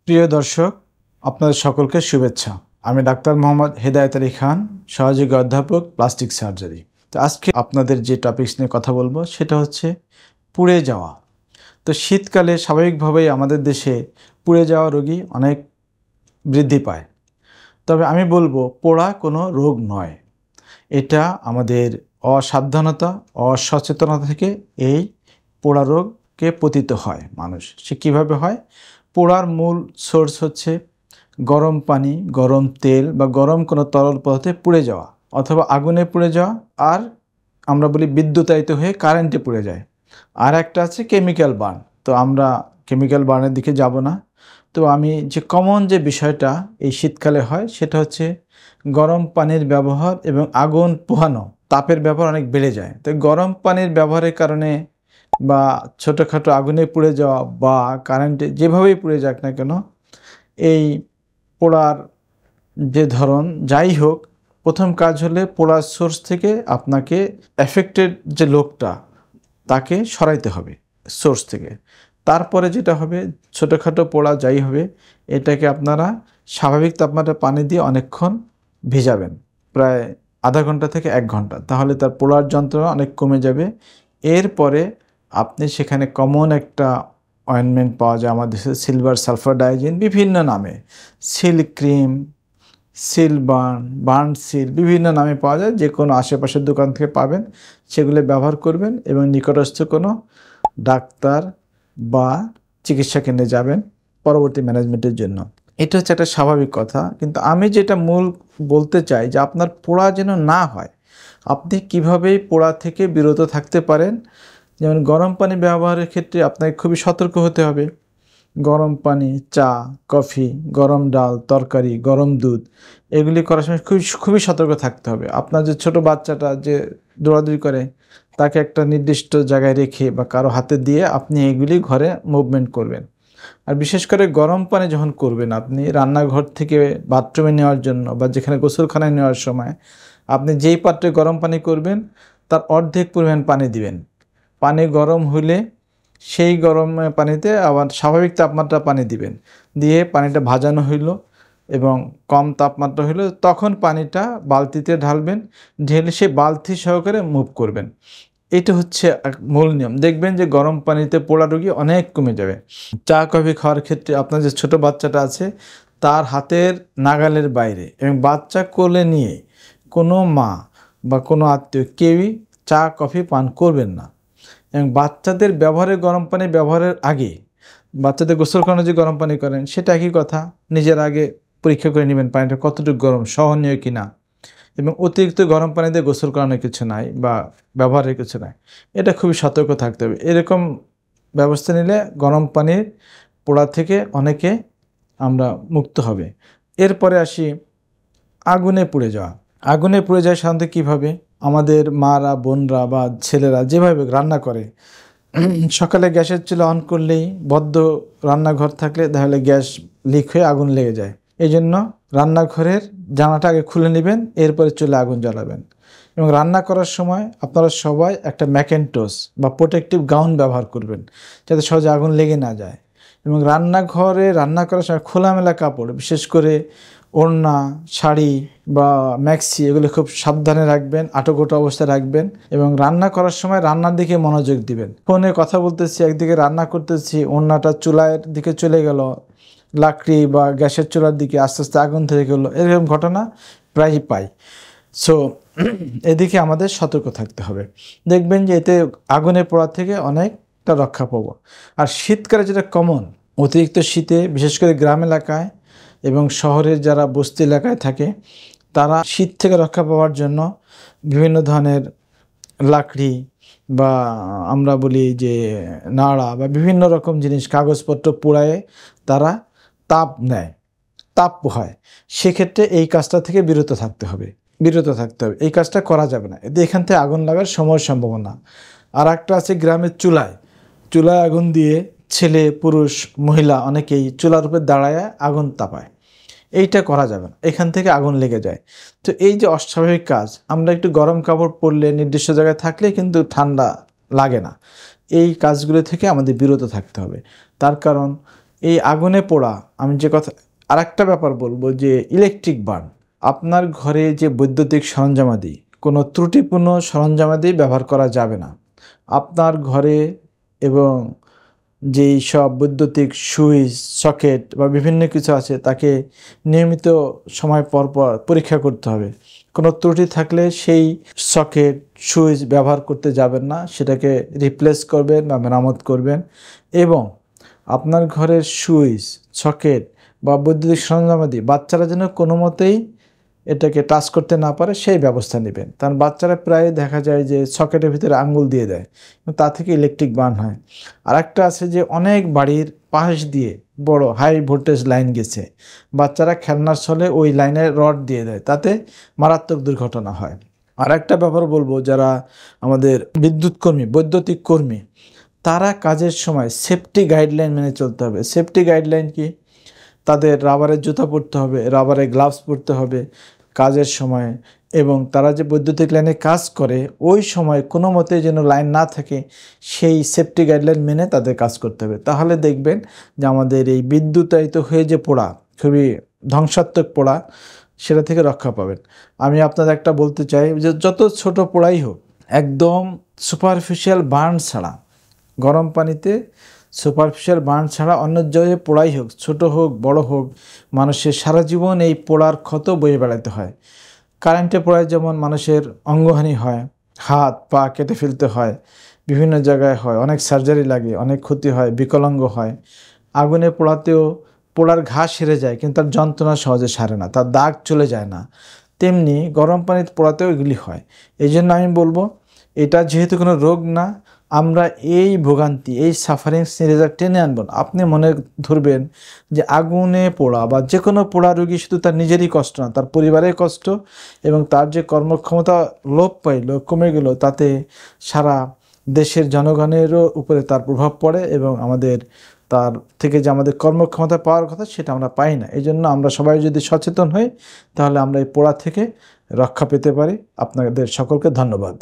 প্রিয় দর্শক, আপনাদের সকলকে শুভেচ্ছা। আমি ডাক্তার মোহাম্মদ হেদায়েত আলী খান, সহযোগী অধ্যাপক, প্লাস্টিক সার্জারি। তো আজকে আপনাদের যে টপিকস নিয়ে কথা বলবো সেটা হচ্ছে পুড়ে যাওয়া। তো শীতকালে স্বাভাবিকভাবেই আমাদের দেশে পুড়ে যাওয়া রোগী অনেক বৃদ্ধি পায়। তবে আমি বলবো পোড়া কোনো রোগ নয়, এটা আমাদের অসাবধানতা, অসচেতনতা থেকে এই পোড়া রোগকে পতিত হয় মানুষ। সে কীভাবে হয়? পোড়ার মূল সোর্স হচ্ছে গরম পানি, গরম তেল বা গরম কোনো তরল পদার্থে পুড়ে যাওয়া, অথবা আগুনে পুড়ে যাওয়া, আর আমরা বলি বিদ্যুতায়িত হয়ে কারেন্টে পুড়ে যায়। আর একটা আছে কেমিক্যাল বার্ন। তো আমরা কেমিক্যাল বার্নের দিকে যাব না। তো আমি যে কমন যে বিষয়টা এই শীতকালে হয় সেটা হচ্ছে গরম পানির ব্যবহার এবং আগুন পোহানো, তাপের ব্যবহার অনেক বেড়ে যায়। তো গরম পানির ব্যবহারের কারণে বা ছোটোখাটো আগুনে পুড়ে যাওয়া বা কারেন্টে যেভাবেই পুড়ে যাক না কেন, এই পোড়ার যে ধরন যাই হোক, প্রথম কাজ হলে পোড়ার সোর্স থেকে আপনাকে এফেক্টেড যে লোকটা তাকে সরাইতে হবে সোর্স থেকে। তারপরে যেটা হবে, ছোটোখাটো পোড়া যাই হবে, এটাকে আপনারা স্বাভাবিক তাপমাত্রায় পানি দিয়ে অনেকক্ষণ ভিজাবেন, প্রায় আধা ঘন্টা থেকে 1 ঘন্টা। তাহলে তার পোড়ার যন্ত্রণা অনেক কমে যাবে। এরপরে আপনি সেখানে কমন একটা অয়েনমেন্ট পাওয়া যায় আমাদের দেশে, সিলভার সালফার ডাইজিন, বিভিন্ন নামে, seal cream, seal burn, burn seal, বিভিন্ন নামে পাওয়া যায়। যে কোনো আশেপাশের দোকান থেকে পাবেন, সেগুলো ব্যবহার করবেন এবং নিকটস্থ কোনো ডাক্তার বা চিকিৎসা কেন্দ্রে যাবেন পরবর্তী ম্যানেজমেন্টের জন্য। এটা হচ্ছে একটা স্বাভাবিক কথা। কিন্তু আমি যেটা মূল বলতে চাই যে আপনার পোড়া যেন না হয়, আপনি কীভাবে পোড়া থেকে বিরত থাকতে পারেন। যেমন গরম পানি ব্যবহারের ক্ষেত্রে আপনাকে খুবই সতর্ক হতে হবে। গরম পানি, চা, কফি, গরম ডাল, তরকারি, গরম দুধ, এগুলি করার সময় খুবই সতর্ক থাকতে হবে। আপনার যে ছোট বাচ্চাটা যে দৌড়াদৌড়ি করে, তাকে একটা নির্দিষ্ট জায়গায় রেখে বা কারো হাতে দিয়ে আপনি এগুলি ঘরে মুভমেন্ট করবেন। আর বিশেষ করে গরম পানি যখন করবেন আপনি রান্নাঘর থেকে বাথরুমে নেওয়ার জন্য বা যেখানে গোসলখানায় নেওয়ার সময়, আপনি যেই পাত্রে গরম পানি করবেন তার অর্ধেক পরিমাণ পানি দিবেন। পানি গরম হলে সেই গরম পানিতে আবার স্বাভাবিক তাপমাত্রা পানি দিবেন, দিয়ে পানিটা ভাজানো হইল এবং কম তাপমাত্রা হইলো, তখন পানিটা বালতিতে ঢালবেন, ঢেলে সে বালতি সহকারে মুভ করবেন। এটা হচ্ছে মূল নিয়ম। দেখবেন যে গরম পানিতে পোড়া রোগী অনেক কমে যাবে। চা কফি খাওয়ার ক্ষেত্রে আপনার যে ছোট বাচ্চাটা আছে তার হাতের নাগালের বাইরে এবং বাচ্চা কোলে নিয়ে কোনো মা বা কোনো আত্মীয় কেউই চা কফি পান করবেন না। এবং বাচ্চাদের ব্যবহারের গরম পানি ব্যবহারের আগে, বাচ্চাদের গোসল করানো যে গরম পানি করেন সেটা একই কথা, নিজের আগে পরীক্ষা করে নেবেন পানিটা কতটুকু গরম, সহনীয় কিনা। এবং অতিরিক্ত গরম পানি দিয়ে গোসল করানোর কিছু নাই বা ব্যবহারের কিছু নাই, এটা খুবই সতর্ক থাকতে হবে। এরকম ব্যবস্থা নিলে গরম পানির পোড়া থেকে অনেকে আমরা মুক্ত হবে। এরপরে আসি আগুনে পুড়ে যাওয়া। আগুনে পুড়ে যায় সাধারণত কীভাবে? আমাদের মারা, বোনরা বা ছেলেরা যেভাবে রান্না করে, সকালে গ্যাসের চুলা অন করলেই, বদ্ধ রান্নাঘর থাকলে তাহলে গ্যাস লিক হয়ে আগুন লেগে যায়। এই জন্য রান্নাঘরের জানালাটা আগে খুলে নেবেন, এরপরে চুলে আগুন জ্বালাবেন। এবং রান্না করার সময় আপনারা সবাই একটা ম্যাকেন্টোস বা প্রোটেক্টিভ গাউন ব্যবহার করবেন, যাতে সহজে আগুন লেগে না যায়। এবং রান্নাঘরে রান্না করার সময় খোলামেলা কাপড়, বিশেষ করে ওড়না, শাড়ি বা ম্যাক্সি, এগুলো খুব সাবধানে রাখবেন, আটোগোটো অবস্থায় রাখবেন। এবং রান্না করার সময় রান্নার দিকে মনোযোগ দিবেন। ফোনে কথা বলতেছি, একদিকে রান্না করতেছি, ওড়নাটা চুলার দিকে চলে গেল, লাকড়ি বা গ্যাসের চুলার দিকে আস্তে আস্তে আগুন ধরে গেল, এরকম ঘটনা প্রায়ই পাই। সো এদিকে আমাদের সতর্ক থাকতে হবে। দেখবেন যে এতে আগুনের পোড়া থেকে অনেকটা রক্ষা পাবো। আর শীতকালে যেটা কমন, অতিরিক্ত শীতে বিশেষ করে গ্রাম এলাকায় এবং শহরের যারা বস্তি এলাকায় থাকে, তারা শীত থেকে রক্ষা পাওয়ার জন্য বিভিন্ন ধরনের লাকড়ি বা আমরা বলি যে নাড়া বা বিভিন্ন রকম জিনিস, কাগজপত্র পোড়ায় তারা তাপ নেয়, তাপ পোহায়। সেক্ষেত্রে এই কাজটা থেকে বিরত থাকতে হবে। এই কাজটা করা যাবে না, এতে এখান থেকে আগুন লাগার সম্ভাবনা। আর একটা আছে গ্রামের চুলায় আগুন দিয়ে ছেলে, পুরুষ, মহিলা অনেকেই চুলার উপর দাঁড়ায় আগুন তাপায়। এইটা করা যাবে না, এখান থেকে আগুন লেগে যায়। তো এই যে অস্বাভাবিক কাজ, আমরা একটু গরম কাপড় পরলে, নির্দিষ্ট জায়গায় থাকলে কিন্তু ঠান্ডা লাগে না। এই কাজগুলো থেকে আমাদের বিরত থাকতে হবে। তার কারণ এই আগুনে পোড়া, আমি যে কথা আরেকটা ব্যাপার বলবো যে ইলেকট্রিক বার্ন, আপনার ঘরে যে বৈদ্যুতিক সরঞ্জামাদি কোনো ত্রুটিপূর্ণ সরঞ্জামাদি ব্যবহার করা যাবে না। আপনার ঘরে এবং যেই সব বৈদ্যুতিক সুইচ, সকেট বা বিভিন্ন কিছু আছে তাকে নিয়মিত সময় পর পর পরীক্ষা করতে হবে। কোনো ত্রুটি থাকলে সেই সকেট, সুইচ ব্যবহার করতে যাবেন না, সেটাকে রিপ্লেস করবেন বা মেরামত করবেন। এবং আপনার ঘরের সুইচ, সকেট বা বৈদ্যুতিক সরঞ্জামাদি বাচ্চারা যেন কোনো মতেই এটাকে টাচ করতে না পারে সেই ব্যবস্থা নেবেন। কারণ বাচ্চারা প্রায় দেখা যায় যে সকেটের ভিতরে আঙ্গুল দিয়ে দেয়, তা থেকে ইলেকট্রিক বার্ন হয়। আর একটা আছে যে অনেক বাড়ির পাশ দিয়ে বড় হাই ভোল্টেজ লাইন গেছে, বাচ্চারা খেলনার ছলে ওই লাইনের রড দিয়ে দেয়, তাতে মারাত্মক দুর্ঘটনা হয়। আর একটা ব্যাপার বলবো, যারা আমাদের বিদ্যুৎ কর্মী, বৈদ্যুতিক কর্মী, তারা কাজের সময় সেফটি গাইডলাইন মেনে চলতে হবে। সেফটি গাইডলাইন কি? তাদের রাবারের জুতা পরতে হবে, রাবারের গ্লাভস পরতে হবে কাজের সময়, এবং তারা যে বৈদ্যুতিক লাইনে কাজ করে ওই সময় কোনো মতে যেন লাইন না থাকে সেই সেফটি গাইডলাইন মেনে তাদের কাজ করতে হবে। তাহলে দেখবেন যে আমাদের এই বিদ্যুতায়িত হয়ে যে পোড়া, খুবই ধ্বংসাত্মক পোড়া, সেটা থেকে রক্ষা পাবেন। আমি আপনাদের একটা বলতে চাই যে যত ছোট পোড়াই হোক, একদম সুপারফিশিয়াল বার্ন ছাড়া, গরম পানিতে সুপারফিশিয়াল বার্ন ছাড়া অন্য জায়গায় পোড়াই হোক, ছোট হোক বড় হোক, মানুষের সারা জীবন এই পোড়ার ক্ষত বয়ে বেড়াতে হয়। কারেন্টে পোড়ায় যেমন মানুষের অঙ্গহানি হয়, হাত পা কেটে ফেলতে হয়, বিভিন্ন জায়গায় হয়, অনেক সার্জারি লাগে, অনেক ক্ষতি হয়, বিকলাঙ্গ হয়। আগুনে পোড়াতেও পোড়ার ঘা সেরে যায় কিন্তু তার যন্ত্রণা সহজে সারে না, তার দাগ চলে যায় না। তেমনি গরম পানিতে পোড়াতেও এগুলি হয়। এই জন্য আমি বলবো, এটা যেহেতু কোনো রোগ না, আমরা এই ভোগান্তি, এই সাফারিংস রেজাল্ট টেনে আনব না। আপনি মনে ধরবেন যে আগুনে পোড়া বা যে কোনো পোড়া রোগী শুধু তার নিজেরই কষ্ট না, তার পরিবারের কষ্ট, এবং তার যে কর্মক্ষমতা লোপ পাইল, কমে গেল, তাতে সারা দেশের জনগণেরও উপরে তার প্রভাব পড়ে, এবং আমাদের তার থেকে যে আমাদের কর্মক্ষমতা পাওয়ার কথা সেটা আমরা পাই না। এই জন্য আমরা সবাই যদি সচেতন হই তাহলে আমরা এই পোড়া থেকে রক্ষা পেতে পারি। আপনাদের সকলকে ধন্যবাদ।